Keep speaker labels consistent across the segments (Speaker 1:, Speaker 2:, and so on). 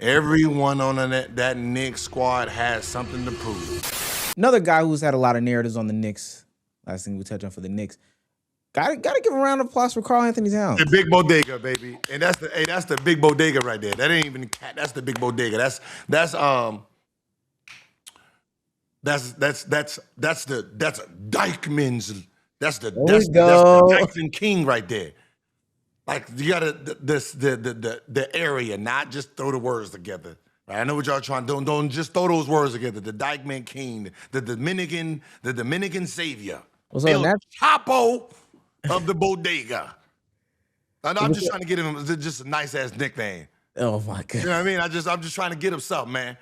Speaker 1: Everyone on that Knicks squad has something to prove.
Speaker 2: Another guy who's had a lot of narratives on the Knicks. Last thing we touch on for the Knicks. Gotta give a round of applause for Karl Anthony Towns.
Speaker 1: The big bodega, baby, and that's the big bodega right there. That ain't even the cat. That's the big bodega. That's Dykeman's. That's the Dykeman King right there. Like you gotta the area, not just throw the words together. Right? I know what y'all trying. Don't just throw those words together. The Dykeman King, the Dominican Savior,
Speaker 2: El
Speaker 1: Chapo of the bodega. I'm just trying to get him just a nice ass nickname.
Speaker 2: Oh my god!
Speaker 1: You know what I mean? I'm just trying to get him something, man.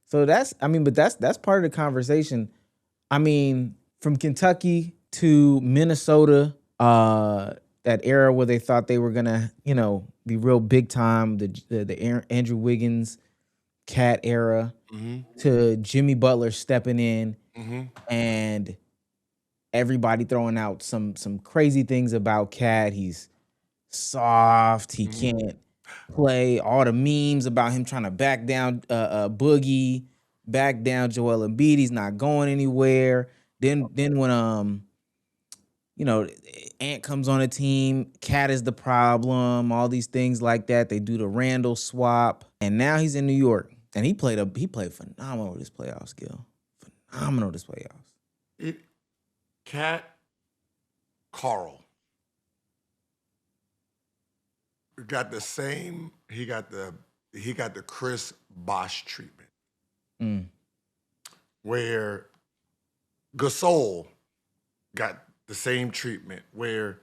Speaker 2: So that's part of the conversation. I mean, from Kentucky to Minnesota, that era where they thought they were gonna, be real big time, the Andrew Wiggins Cat era, to Jimmy Butler stepping in, and everybody throwing out some crazy things about Cat. He's soft. He can't play. All the memes about him trying to back down Boogie, back down Joel Embiid. He's not going anywhere. Then when Ant comes on a team, Cat is the problem. All these things like that. They do the Randall swap, and now he's in New York, and he played phenomenal this playoffs, Gil. Phenomenal this playoffs.
Speaker 1: Cat, Karl. Got the same. He got the Chris Bosh treatment, where Gasol got the same treatment, where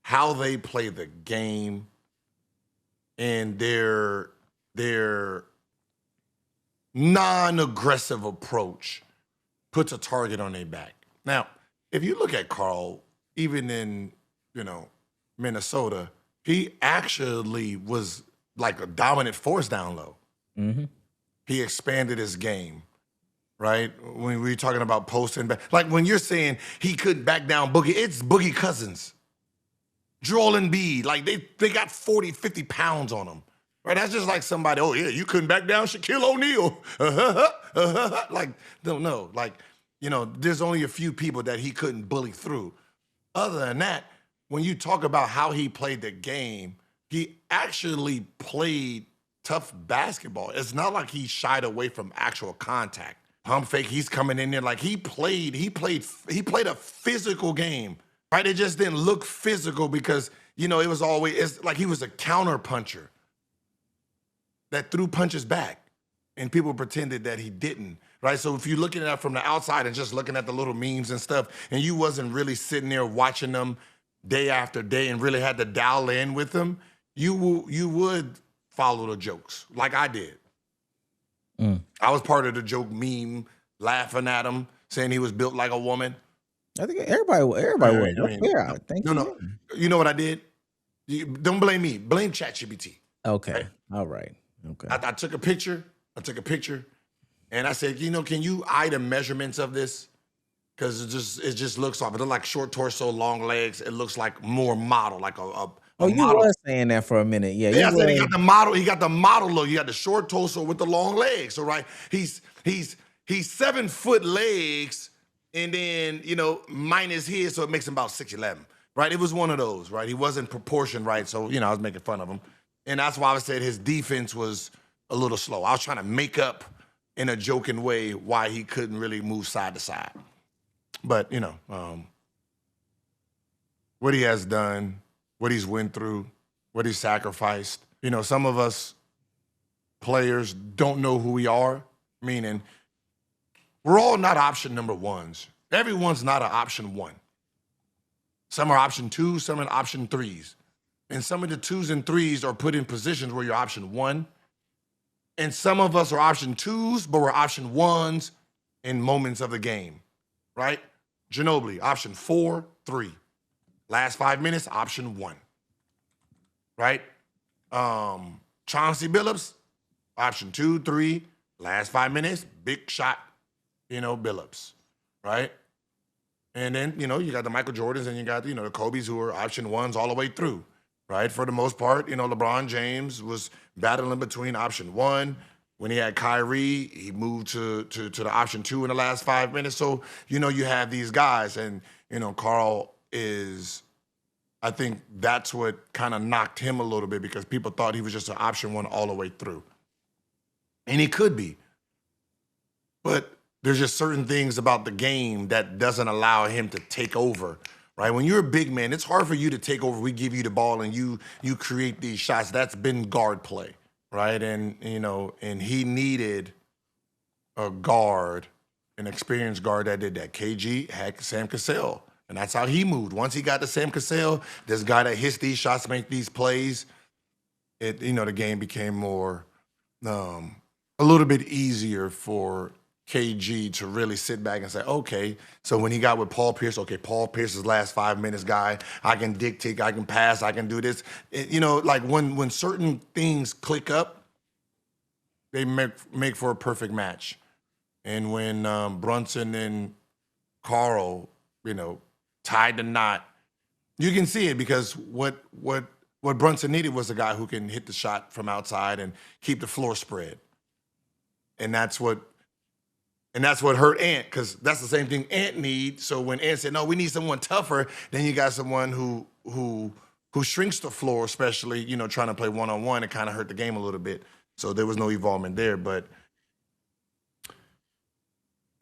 Speaker 1: how they play the game and their non-aggressive approach puts a target on their back. Now, if you look at Karl, even in Minnesota, he actually was like a dominant force down low. He expanded his game, right? When we were talking about posting back, like when you're saying he couldn't back down Boogie, it's Boogie Cousins, Joel Embiid, like they got 40, 50 pounds on them, right? That's just like somebody, oh yeah, you couldn't back down Shaquille O'Neal. Like, don't know, like, there's only a few people that he couldn't bully through. Other than that, when you talk about how he played the game, he actually played tough basketball. It's not like he shied away from actual contact. Pump fake, he's coming in there like he played a physical game, right? It just didn't look physical because, it was it's like he was a counter puncher that threw punches back, and people pretended that he didn't, right? So if you're looking at it from the outside and just looking at the little memes and stuff, and you wasn't really sitting there watching them day after day and really had to dial in with them, you would follow the jokes like I did. I was part of the joke meme, laughing at him, saying he was built like a woman.
Speaker 2: I think everybody would. Yeah, thank you.
Speaker 1: No. You know what I did? Don't blame me. Blame ChatGPT.
Speaker 2: Okay.
Speaker 1: Right?
Speaker 2: All right. Okay.
Speaker 1: I took a picture, and I said, can you eye the measurements of this? Because it just looks off. It looks like short torso, long legs. It looks like more model, like a
Speaker 2: you
Speaker 1: model.
Speaker 2: was saying that for a minute. Yeah,
Speaker 1: I said he got the model. He got the model look. You got the short torso with the long legs. So right, he's 7 foot legs, and then minus his, so it makes him about 6'11". Right, it was one of those. Right, he wasn't proportioned right. So I was making fun of him, and that's why I said his defense was a little slow. I was trying to make up in a joking way why he couldn't really move side to side. But what he has done, what he's went through, what he's sacrificed. Some of us players don't know who we are, meaning we're all not option number ones. Everyone's not an option one. Some are option twos, some are option threes. And some of the twos and threes are put in positions where you're option one. And some of us are option twos, but we're option ones in moments of the game, right? Ginobili, option 4, 3. Last 5 minutes, option 1. Right? Chauncey Billups, option 2, 3. Last 5 minutes, big shot, Billups. Right? And then, you got the Michael Jordans and you got, the Kobes who are option ones all the way through. right? For the most part, LeBron James was battling between option one. When he had Kyrie, he moved to the option two in the last 5 minutes. So, you have these guys, and, Carl is, I think that's what kind of knocked him a little bit, because people thought he was just an option one all the way through. And he could be. But there's just certain things about the game that doesn't allow him to take over, right? When you're a big man, it's hard for you to take over. We give you the ball and you create these shots. That's been guard play, right? And, and he needed a guard, an experienced guard that did that. KG had Sam Cassell, and that's how he moved. Once he got to Sam Cassell, this guy that hits these shots, make these plays, the game became more, a little bit easier for KG to really sit back and say, okay, so when he got with Paul Pierce, okay, Paul Pierce's last 5 minutes guy, I can dictate, I can pass, I can do this. Like when certain things click up, they make for a perfect match. And when Brunson and Carl, tied the knot, you can see it, because what Brunson needed was a guy who can hit the shot from outside and keep the floor spread. And that's what hurt Ant, because that's the same thing Ant needs. So when Ant said, no, we need someone tougher, then you got someone who shrinks the floor, especially, trying to play one-on-one. It kind of hurt the game a little bit. So there was no evolvement there. But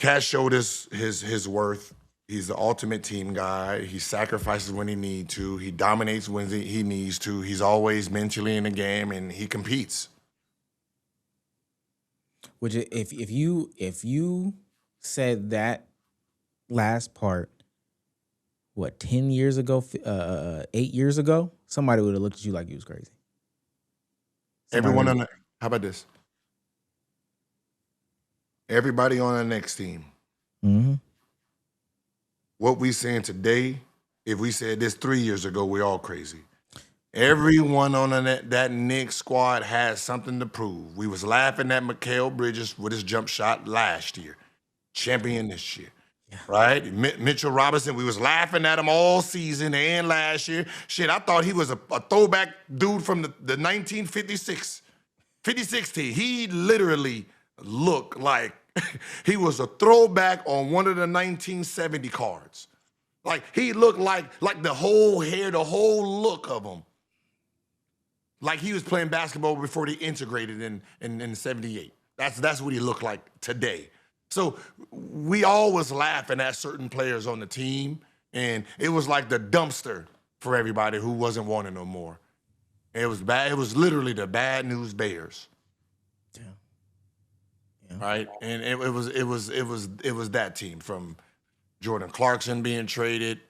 Speaker 1: Cash showed us his worth. He's the ultimate team guy. He sacrifices when he needs to. He dominates when he needs to. He's always mentally in the game, and he competes.
Speaker 2: Which, if you said that last part, what, 10 years ago, 8 years ago, somebody would have looked at you like you was crazy.
Speaker 1: Everyone on how about this? Everybody on the Knicks team.
Speaker 2: Mm-hmm.
Speaker 1: What we saying today, if we said this 3 years ago, we're all crazy. Everyone on that Knicks squad has something to prove. We was laughing at Mikal Bridges with his jump shot last year, champion this year, right? Mitchell Robinson, we was laughing at him all season and last year. Shit, I thought he was a throwback dude from the 1956 team. He literally looked like he was a throwback on one of the 1970 cards. Like, he looked like the whole hair, the whole look of him. Like he was playing basketball before they integrated in 78. That's what he looked like today. So we always laughing at certain players on the team, and it was like the dumpster for everybody who wasn't wanting no more. It was bad. It was literally the bad news bears. Yeah. Right? And it was that team, from Jordan Clarkson being traded,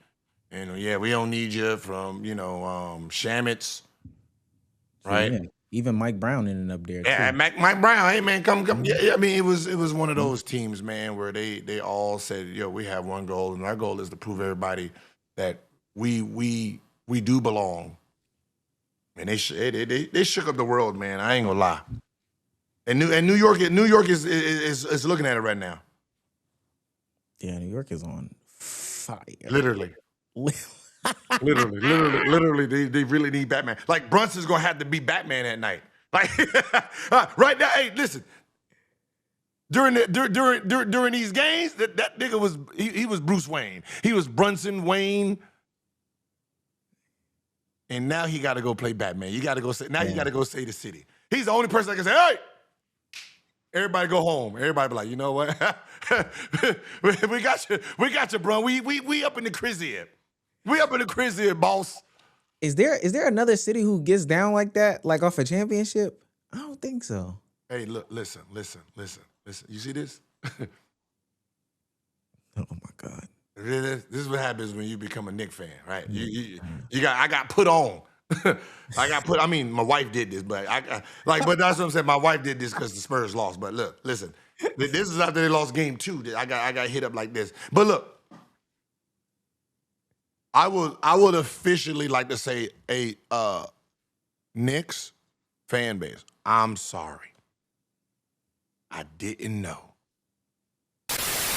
Speaker 1: and we don't need you, from Shamitz. Right.
Speaker 2: Even Mike Brown ended up there.
Speaker 1: Yeah,
Speaker 2: too.
Speaker 1: Mike Brown. Hey man, come. Yeah, I mean, it was one of those teams, man, where they all said, we have one goal, and our goal is to prove everybody that we do belong. And they shook up the world, man. I ain't gonna lie. And New York is looking at it right now.
Speaker 2: Yeah, New York is on fire.
Speaker 1: Literally. Literally, they really need Batman. Like, Brunson's gonna have to be Batman at night. Like, right now, hey, listen. During these games, that nigga was he was Bruce Wayne. He was Brunson Wayne, and now he got to go play Batman. You got to go say now. You got to go save the city. He's the only person that can say, "Hey, everybody go home." Everybody be like, you know what? we got you, bro. We up in the crib. We up in the crib, boss.
Speaker 2: Is there another city who gets down like that, like off a championship? I don't think so.
Speaker 1: Hey, look, listen. You see this?
Speaker 2: Oh my God.
Speaker 1: This is what happens when you become a Knicks fan, right? I got put on. I mean, my wife did this, but but that's what I'm saying. My wife did this because the Spurs lost. But look, listen, this is after they lost game 2. I got hit up like this. But look, I would officially like to say, Knicks fan base, I'm sorry. I didn't know.